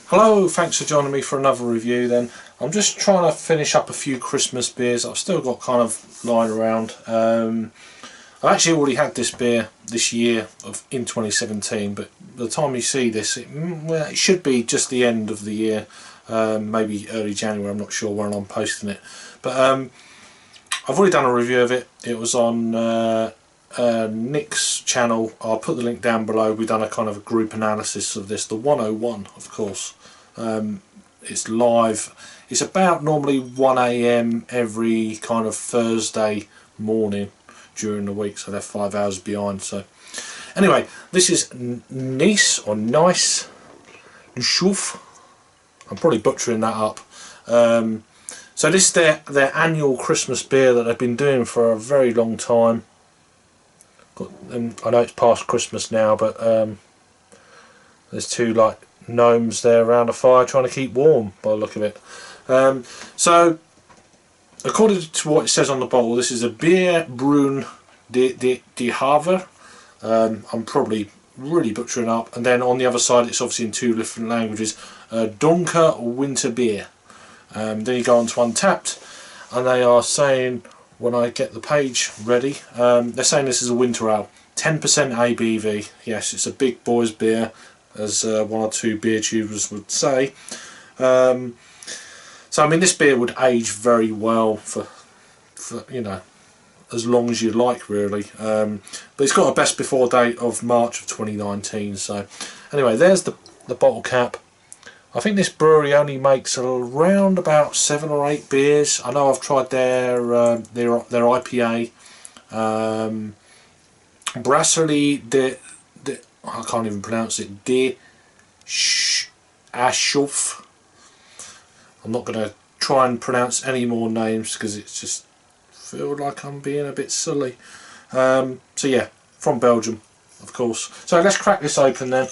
Hello, thanks for joining me for another review then. I'm just trying to finish up a few Christmas beers I've still got kind of lying around. I've actually already had this beer this year in 2017, but by the time you see this, it should be just the end of the year, maybe early January, I'm not sure when I'm posting it. But I've already done a review of it. It was on Nick's channel. I'll put the link down below. We've done a kind of a group analysis of this, the 101 of course. It's live. It's about normally 1 AM every kind of Thursday morning during the week, so they're 5 hours behind. So anyway, this is N'Ice or N'Ice CHOUFFE. I'm probably butchering that up. So this is their annual Christmas beer that they've been doing for a very long time. And I know it's past Christmas now, but there's two like gnomes there around a fire trying to keep warm by the look of it. So according to what it says on the bottle, this is a beer brun de Havre. I'm probably really butchering up, and then on the other side it's obviously in two different languages. Donker winter beer. Then you go on to Untapped, and they are saying, when I get the page ready, they're saying this is a winter ale, 10% ABV. Yes, it's a big boys beer, as one or two beer tubers would say. So I mean, this beer would age very well for you know, as long as you like, really. But it's got a best before date of March of 2019. So anyway, there's the bottle cap. I think this brewery only makes around about 7 or 8 beers. I know I've tried their IPA, Brasserie de I can't even pronounce it, de Achouffe. I'm not going to try and pronounce any more names because it's just feel like I'm being a bit silly. So yeah, from Belgium, of course. So let's crack this open then.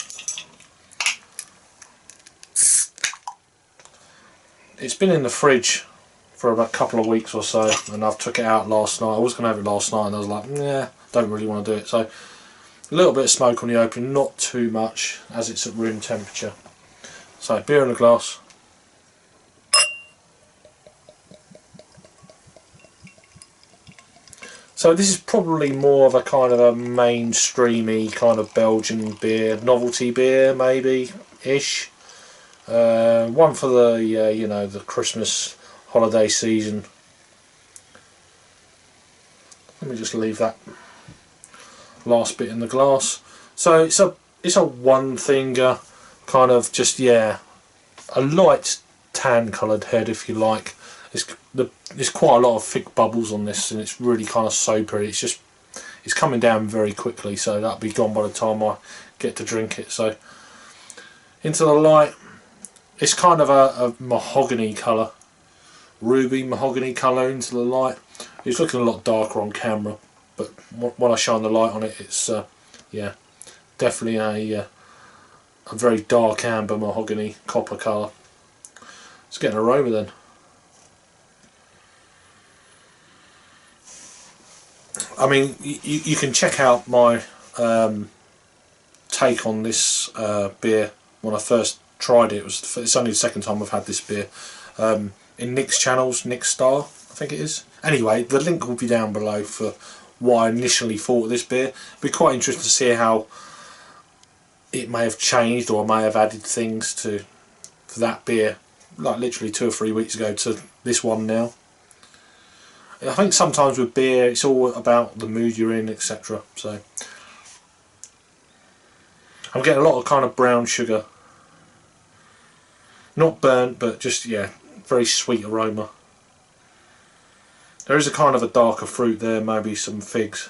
It's been in the fridge for about a couple of weeks or so, and I've took it out last night. I was going to have it last night and I was like, nah, don't really want to do it. So a little bit of smoke on the open, not too much as it's at room temperature. So beer in a glass. So this is probably more of a kind of a mainstreamy kind of Belgian beer, novelty beer maybe-ish. One for the you know, the Christmas holiday season. Let me just leave that last bit in the glass. So it's a one finger kind of, just, yeah, a light tan coloured head if you like. There's quite a lot of thick bubbles on this, and it's really kind of soapy. It's coming down very quickly, so that'll be gone by the time I get to drink it. So into the light. It's kind of a mahogany colour, ruby mahogany colour into the light. It's looking a lot darker on camera, but when I shine the light on it, it's yeah, definitely a very dark amber mahogany copper colour. Let's get an aroma then. I mean, you can check out my take on this beer when I first tried it. It's only the second time I've had this beer, in Nick's channels, Nick Star I think it is. Anyway, the link will be down below for what I initially thought of this beer. It'd be quite interesting to see how it may have changed, or I may have added things to that beer, like literally 2 or 3 weeks ago, to this one now. I think sometimes with beer it's all about the mood you're in, etc. So I'm getting a lot of kind of brown sugar. Not burnt, but just, yeah, very sweet aroma. There is a kind of a darker fruit there, maybe some figs.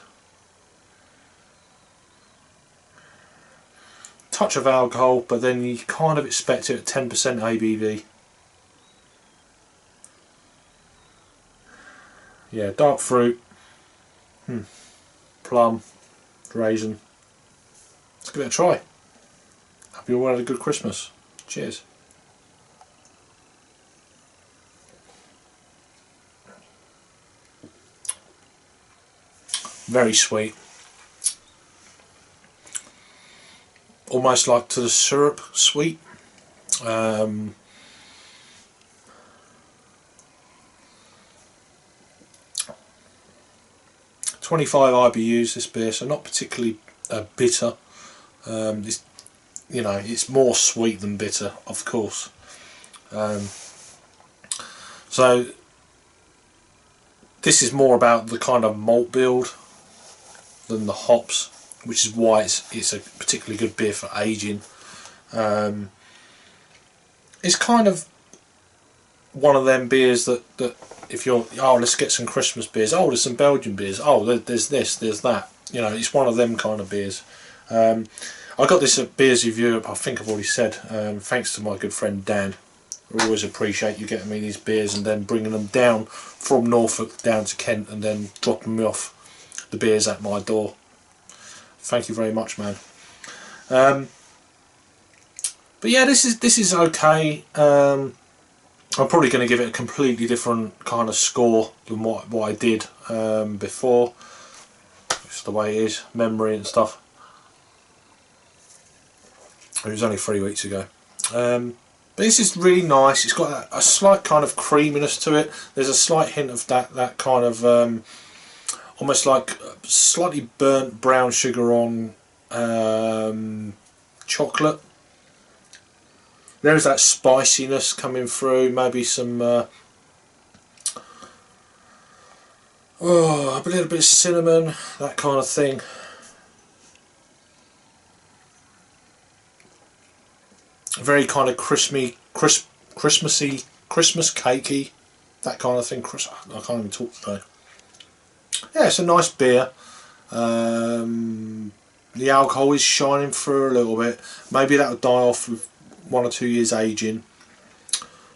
Touch of alcohol, but then you kind of expect it at 10% ABV. Yeah, dark fruit. Plum, raisin. Let's give it a try. Hope you all had a good Christmas. Cheers. Very sweet, almost like to the syrup sweet. Um, 25 IBUs this beer, so not particularly bitter. It's, you know, it's more sweet than bitter, of course. So this is more about the kind of malt build than the hops, which is why it's a particularly good beer for aging. It's kind of one of them beers that if you're, oh, let's get some Christmas beers, oh, there's some Belgian beers, oh, there's this, there's that, you know, it's one of them kind of beers. I got this at Beers of Europe, I think I've already said, thanks to my good friend Dan. I always appreciate you getting me these beers and then bringing them down from Norfolk down to Kent and then dropping me off the beers at my door. Thank you very much, man. But yeah, this is okay. I'm probably going to give it a completely different kind of score than what I did before. It's the way it is, memory and stuff. It was only 3 weeks ago. But this is really nice. It's got a slight kind of creaminess to it. There's a slight hint of that kind of almost like slightly burnt brown sugar on chocolate. There's that spiciness coming through, maybe some a little bit of cinnamon, that kind of thing. Very kind of Christmassy, Christmas cakey, that kind of thing. I can't even talk today. Yeah, it's a nice beer. The alcohol is shining through a little bit. Maybe that'll die off with 1 or 2 years aging.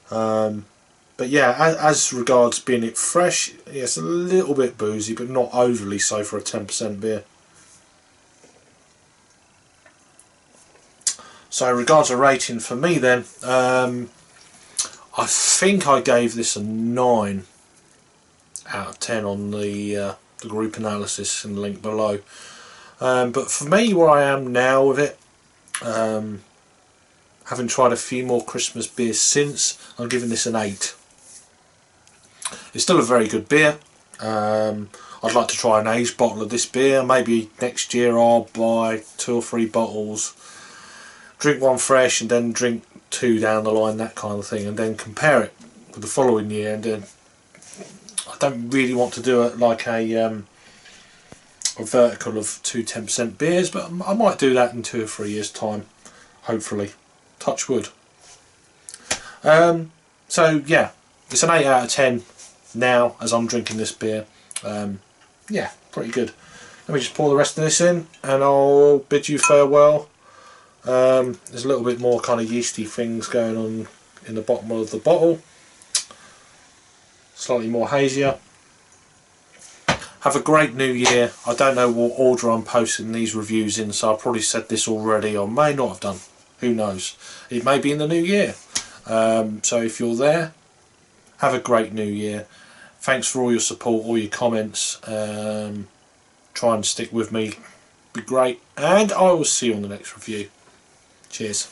But yeah, as regards being it fresh, yeah, it's a little bit boozy, but not overly so for a 10% beer. So regards a rating for me then, I think I gave this a 9 out of 10 on the group analysis in the link below. But for me, where I am now with it, having tried a few more Christmas beers since, I'm giving this an 8. It's still a very good beer. I'd like to try an aged bottle of this beer. Maybe next year I'll buy 2 or 3 bottles, drink 1 fresh and then drink 2 down the line, that kind of thing, and then compare it with the following year. And then I don't really want to do it like a vertical of 2 10% beers, but I might do that in 2 or 3 years time, hopefully. Touch wood. So yeah, it's an 8 out of 10 now as I'm drinking this beer. Yeah, pretty good. Let me just pour the rest of this in and I'll bid you farewell. There's a little bit more kind of yeasty things going on in the bottom of the bottle, slightly more hazier. Have a great new year. I don't know what order I'm posting these reviews in, so I've probably said this already or may not have done, who knows. It may be in the new year. So if you're there, have a great new year. Thanks for all your support, all your comments. Try and stick with me, be great, and I will see you on the next review. Cheers.